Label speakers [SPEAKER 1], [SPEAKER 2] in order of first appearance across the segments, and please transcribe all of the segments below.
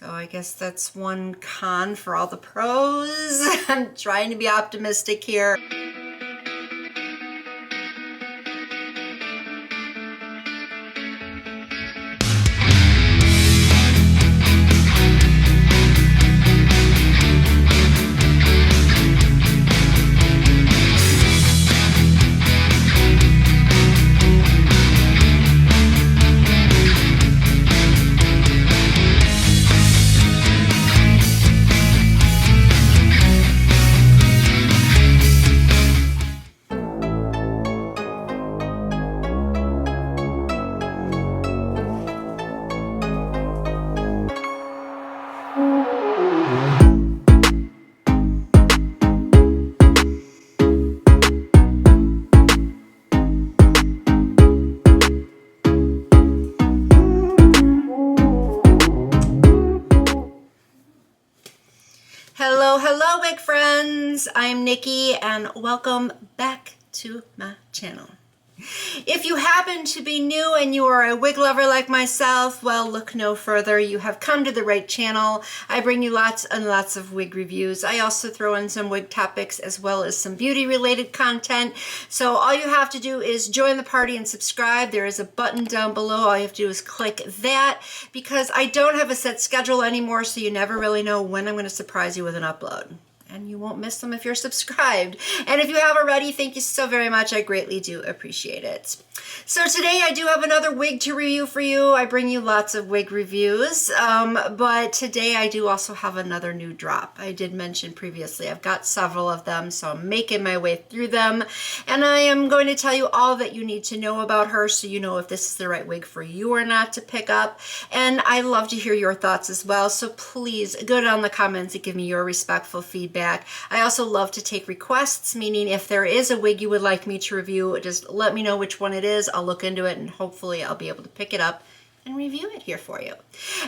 [SPEAKER 1] So I guess that's one con for all the pros. I'm trying to be optimistic here. Hello wig friends, I'm Nikki and welcome back to my channel. If you happen to be new and you are a wig lover like myself, well, look no further. You have come to the right channel. I bring you lots and lots of wig reviews. I also throw in some wig topics as well as some beauty related content. So all you have to do is join the party and subscribe. There is a button down below. All you have to do is click that, because I don't have a set schedule anymore, so you never really know when I'm going to surprise you with an upload. And you won't miss them if you're subscribed. And if you have already, thank you so very much. I greatly do appreciate it. So today I do have another wig to review for you. I bring you lots of wig reviews, but today I do also have another new drop. I did mention previously I've got several of them, so I'm making my way through them. And I am going to tell you all that you need to know about her so you know if this is the right wig for you or not to pick up. And I love to hear your thoughts as well, so please go down in the comments and give me your respectful feedback. I also love to take requests, meaning if there is a wig you would like me to review, just let me know which one it is. I'll look into it and hopefully I'll be able to pick it up and review it here for you.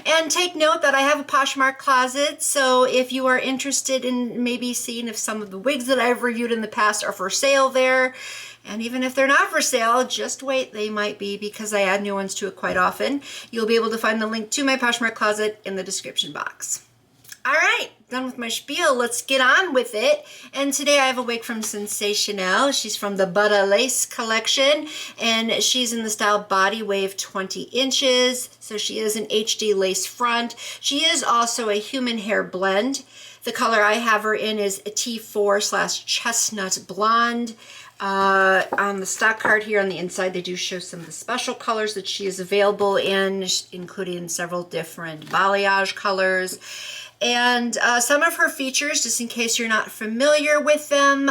[SPEAKER 1] And take note that I have a Poshmark closet, so if you are interested in maybe seeing if some of the wigs that I've reviewed in the past are for sale there, and even if they're not for sale, just wait, they might be, because I add new ones to it quite often. You'll be able to find the link to my Poshmark closet in the description box. All right, done with my spiel. Let's get on with it. And today I have a wig from Sensationnel. She's from the Butta lace collection, and she's in the style Body Wave 20 inches. So she is an HD lace front. She is also a human hair blend. The color I have her in is a T4/chestnut blonde. On the stock card here on the inside, they do show some of the special colors that she is available in, including several different balayage colors. And some of her features, just in case you're not familiar with them,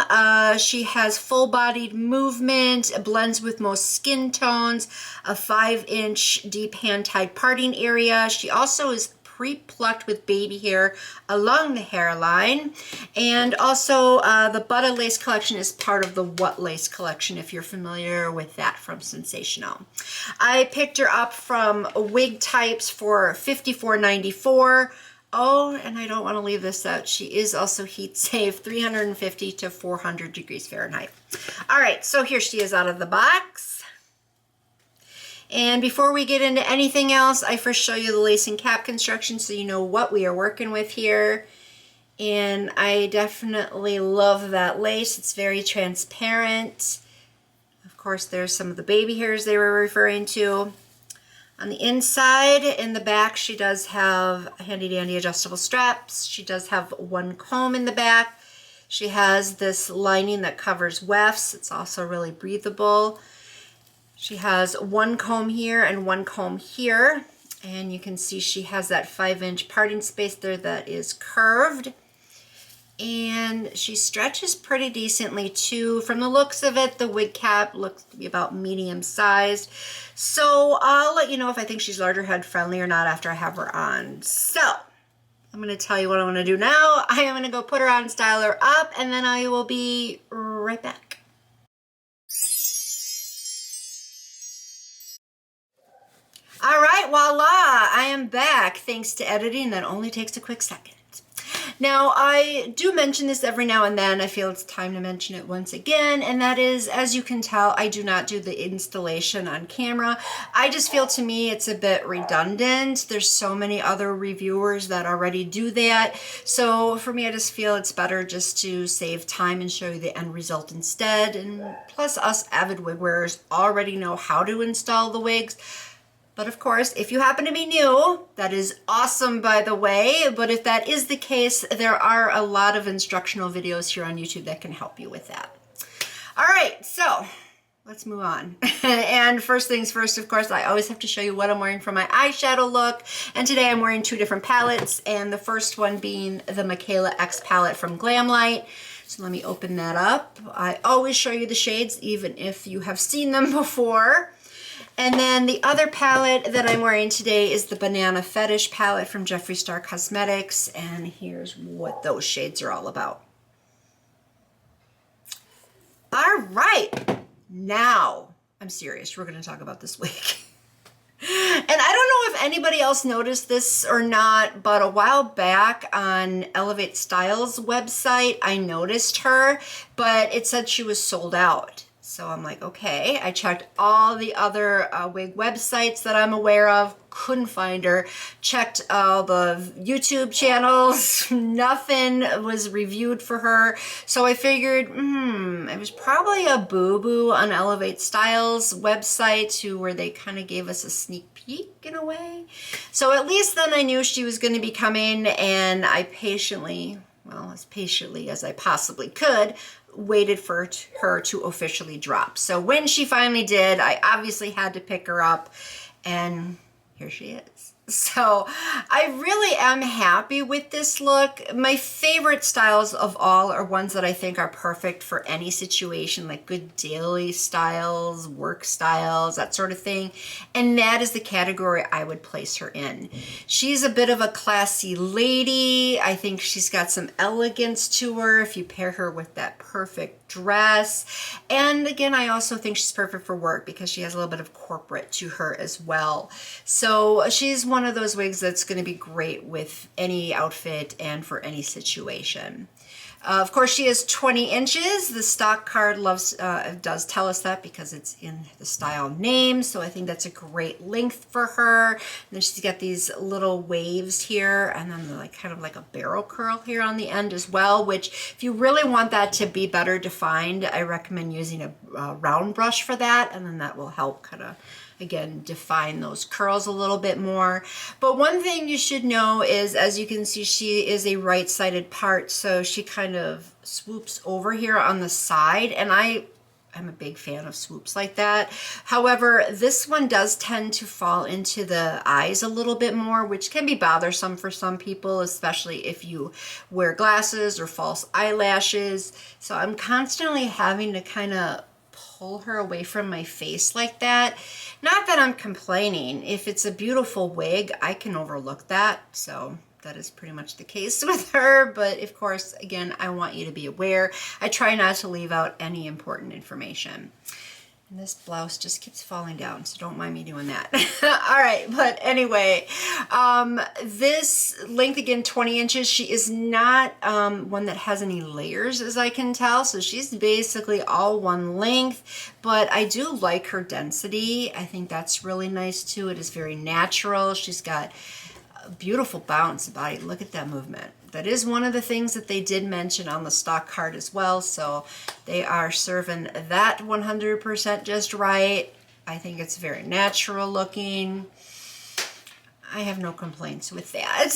[SPEAKER 1] she has full-bodied movement, blends with most skin tones, a 5-inch deep hand-tied parting area. She also is pre-plucked with baby hair along the hairline. And also the Butta lace collection is part of the What lace collection, if you're familiar with that from Sensationnel. I picked her up from Wig Types for $54.94. Oh, and I don't want to leave this out. She is also heat safe, 350 to 400 degrees Fahrenheit. All right, so here she is out of the box. And before we get into anything else, I first show you the lace and cap construction so you know what we are working with here. And I definitely love that lace. It's very transparent. Of course, there's some of the baby hairs they were referring to. On the inside, in the back, she does have handy dandy adjustable straps. She does have one comb in the back. She has this lining that covers wefts. It's also really breathable. She has one comb here and one comb here. And you can see she has that 5-inch parting space there that is curved. And she stretches pretty decently too. From the looks of it, the wig cap looks to be about medium sized. So I'll let you know if I think she's larger head friendly or not after I have her on. So I'm going to tell you what I'm going to do now. I am going to go put her on, style her up, and then I will be right back. All right, voila, I am back. Thanks to editing, that only takes a quick second. Now, I do mention this every now and then. I feel it's time to mention it once again, and that is, as you can tell, I do not do the installation on camera. I just feel, to me, it's a bit redundant. There's so many other reviewers that already do that. So for me, I just feel it's better just to save time and show you the end result instead. And plus, us avid wig wearers already know how to install the wigs. But of course, if you happen to be new, that is awesome, by the way. But if that is the case, there are a lot of instructional videos here on YouTube that can help you with that. All right, so let's move on. And first things first, of course, I always have to show you what I'm wearing for my eyeshadow look. And today I'm wearing two different palettes, and the first one being the Michaela X palette from Glamlight. So let me open that up. I always show you the shades, even if you have seen them before. And then the other palette that I'm wearing today is the Banana Fetish palette from Jeffree Star Cosmetics. And here's what those shades are all about. All right, now I'm serious. We're going to talk about this wig. And I don't know if anybody else noticed this or not, but a while back on Elevate Styles website, I noticed her, but it said she was sold out. So I'm like, okay. I checked all the other wig websites that I'm aware of, couldn't find her. Checked all the YouTube channels, nothing was reviewed for her. So I figured, it was probably a boo-boo on Elevate Styles website where they kind of gave us a sneak peek in a way. So at least then I knew she was going to be coming, and I patiently, well, as patiently as I possibly could, waited for her to officially drop. So when she finally did, I obviously had to pick her up, and here she is. So I really am happy with this look. My favorite styles of all are ones that I think are perfect for any situation, like good daily styles, work styles, that sort of thing. And that is the category I would place her in. She's a bit of a classy lady. I think she's got some elegance to her if you pair her with that perfect dress. And again, I also think she's perfect for work because she has a little bit of corporate to her as well. So she's one of those wigs that's going to be great with any outfit and for any situation. Of course, she is 20 inches. The stock card does tell us that because it's in the style name. So I think that's a great length for her. And then she's got these little waves here, and then like kind of like a barrel curl here on the end as well, which if you really want that to be better defined, I recommend using a round brush for that. And then that will help kind of, again, define those curls a little bit more. But one thing you should know is, as you can see, she is a right-sided part, so she kind of swoops over here on the side, and I'm a big fan of swoops like that. However, this one does tend to fall into the eyes a little bit more, which can be bothersome for some people, especially if you wear glasses or false eyelashes. So I'm constantly having to kind of pull her away from my face like that. Not that I'm complaining. If it's a beautiful wig, I can overlook that. So that is pretty much the case with her. But of course, again, I want you to be aware. I try not to leave out any important information. And this blouse just keeps falling down, so don't mind me doing that. All right, but anyway, this length, again, 20 inches. She is not one that has any layers, as I can tell, so she's basically all one length, but I do like her density. I think that's really nice, too. It is very natural. She's got a beautiful bounce about it. Look at that movement. That is one of the things that they did mention on the stock card as well. So they are serving that 100% just right. I think it's very natural looking. I have no complaints with that.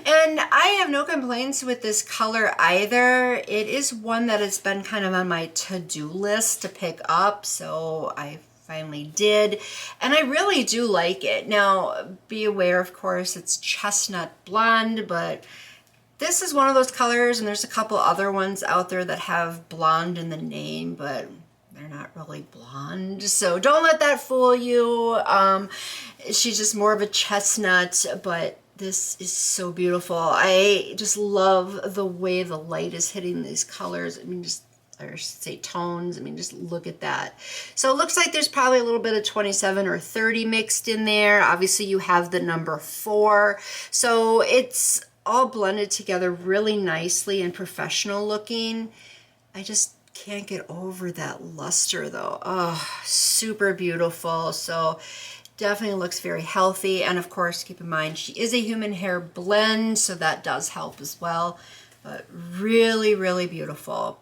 [SPEAKER 1] And I have no complaints with this color either. It is one that has been kind of on my to-do list to pick up. So I finally did, and I really do like it. Now, be aware, of course, it's chestnut blonde, but this is one of those colors, and there's a couple other ones out there that have blonde in the name, but they're not really blonde, so don't let that fool you. She's just more of a chestnut, but this is so beautiful. I just love the way the light is hitting these colors. I mean, just, or I should say tones. I mean, just look at that. So it looks like there's probably a little bit of 27 or 30 mixed in there. Obviously, you have the number 4. So it's all blended together really nicely and professional looking. I just can't get over that luster though. Oh, super beautiful. So definitely looks very healthy. And of course, keep in mind, she is a human hair blend, so that does help as well. But really, really beautiful.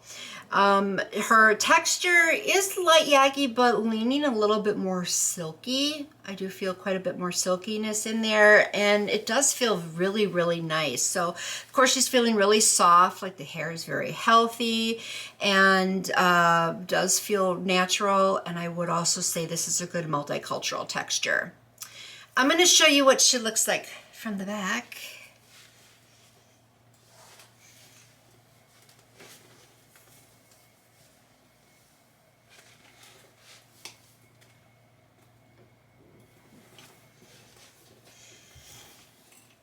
[SPEAKER 1] Her texture is light yaggy, but leaning a little bit more silky. I do feel quite a bit more silkiness in there, and it does feel really, really nice. So, of course, she's feeling really soft, like the hair is very healthy and does feel natural. And I would also say this is a good multicultural texture. I'm going to show you what she looks like from the back.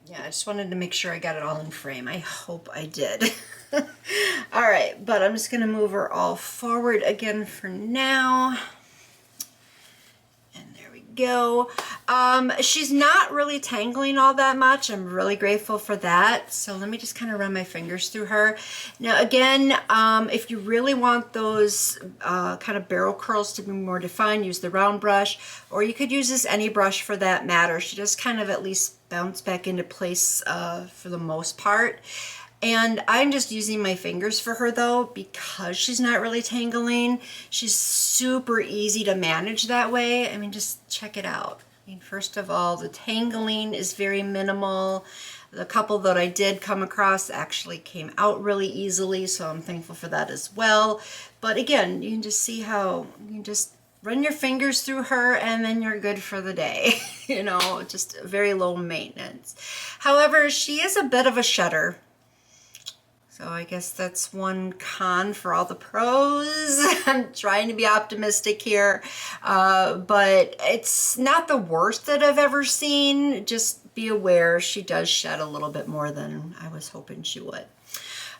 [SPEAKER 1] Yeah, I just wanted to make sure I got it all in frame. I hope I did. All right, but I'm just going to move her all forward again for now. And there we go. She's not really tangling all that much. I'm really grateful for that. So let me just kind of run my fingers through her. Now, again, if you really want those kind of barrel curls to be more defined, use the round brush, or you could use this any brush for that matter. She just kind of at least bounce back into place for the most part. And I'm just using my fingers for her though, because she's not really tangling. She's super easy to manage that way. I mean, just check it out. I mean, first of all, the tangling is very minimal. The couple that I did come across actually came out really easily, so I'm thankful for that as well. But again, you can just see how you can just run your fingers through her and then you're good for the day. You know, just very low maintenance. However, she is a bit of a shedder. So I guess that's one con for all the pros. I'm trying to be optimistic here, but it's not the worst that I've ever seen. Just be aware she does shed a little bit more than I was hoping she would.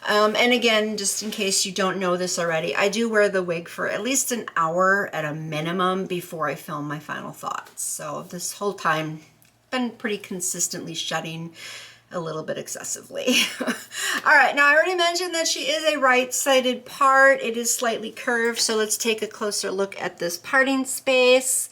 [SPEAKER 1] And again, just in case you don't know this already, I do wear the wig for at least an hour at a minimum before I film my final thoughts. So this whole time, been pretty consistently shedding a little bit excessively. All right, now I already mentioned that she is a right-sided part. It is slightly curved, so let's take a closer look at this parting space.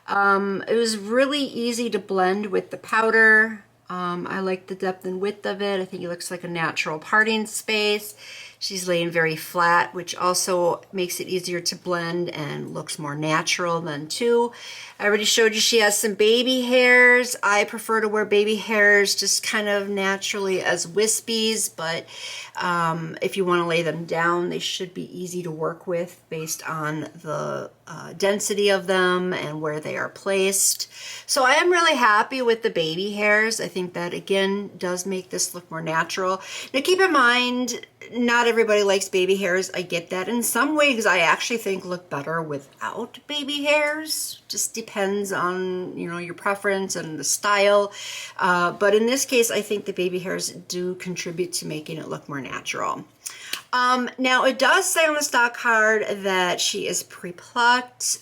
[SPEAKER 1] It was really easy to blend with the powder. I like the depth and width of it. I think it looks like a natural parting space. She's laying very flat, which also makes it easier to blend and looks more natural then too. I already showed you she has some baby hairs. I prefer to wear baby hairs just kind of naturally as wispies, but if you want to lay them down, they should be easy to work with based on the density of them and where they are placed. So I am really happy with the baby hairs. I think that again does make this look more natural. Now keep in mind, not everybody likes baby hairs. I get that. In some wigs, I actually think look better without baby hairs. Just depends on, you know, your preference and the style. But in this case, I think the baby hairs do contribute to making it look more natural. Now it does say on the stock card that she is pre-plucked.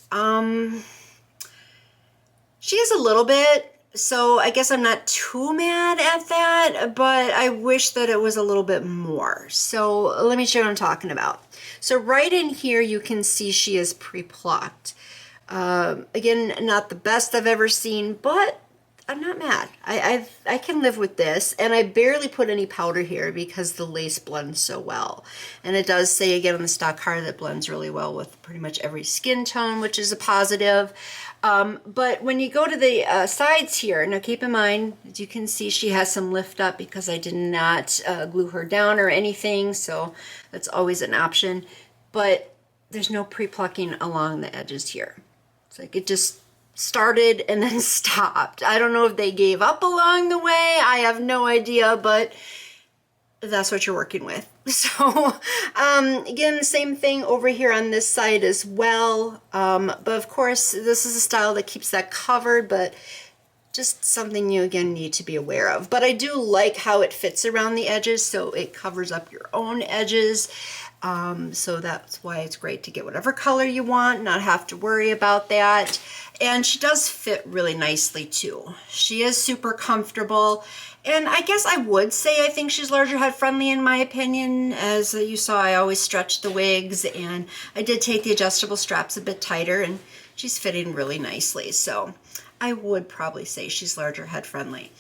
[SPEAKER 1] She is a little bit. So I guess I'm not too mad at that, but I wish that it was a little bit more. So let me show you what I'm talking about. So right in here, you can see she is pre-plucked. Again, not the best I've ever seen, but I'm not mad. I can live with this, and I barely put any powder here because the lace blends so well. And it does say again on the stock card that blends really well with pretty much every skin tone, which is a positive. But when you go to the sides here, now keep in mind, as you can see, she has some lift up because I did not glue her down or anything, so that's always an option. But there's no pre-plucking along the edges here. It's like it just started and then stopped. I don't know if they gave up along the way. I have no idea, but that's what you're working with. So again, same thing over here on this side as well. But of course, this is a style that keeps that covered, but just something you again need to be aware of. But I do like how it fits around the edges, so it covers up your own edges. So that's why it's great to get whatever color you want, not have to worry about that. And she does fit really nicely too. She is super comfortable. And I guess I would say I think she's larger head friendly in my opinion. As you saw, I always stretch the wigs, and I did take the adjustable straps a bit tighter, and she's fitting really nicely. So I would probably say she's larger head friendly.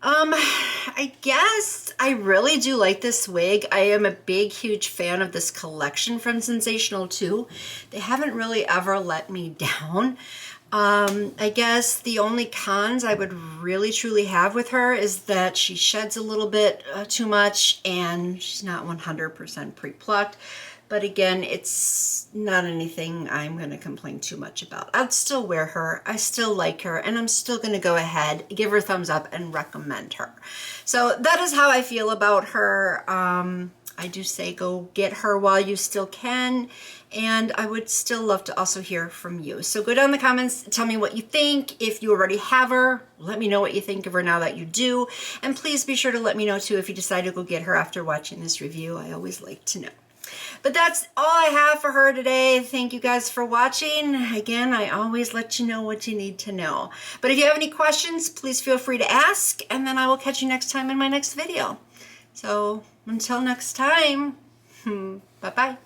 [SPEAKER 1] I guess I really do like this wig. I am a big, huge fan of this collection from Sensationnel too. They haven't really ever let me down. I guess the only cons I would really truly have with her is that she sheds a little bit too much, and she's not 100% pre-plucked. But again, it's not anything I'm going to complain too much about. I'd still wear her. I still like her, and I'm still going to go ahead, give her a thumbs up, and recommend her. So that is how I feel about her. I do say go get her while you still can, and I would still love to also hear from you. So go down in the comments, tell me what you think. If you already have her, let me know what you think of her now that you do. And please be sure to let me know too if you decide to go get her after watching this review. I always like to know. But that's all I have for her today. Thank you guys for watching. Again, I always let you know what you need to know. But if you have any questions, please feel free to ask, and then I will catch you next time in my next video. So until next time, bye-bye.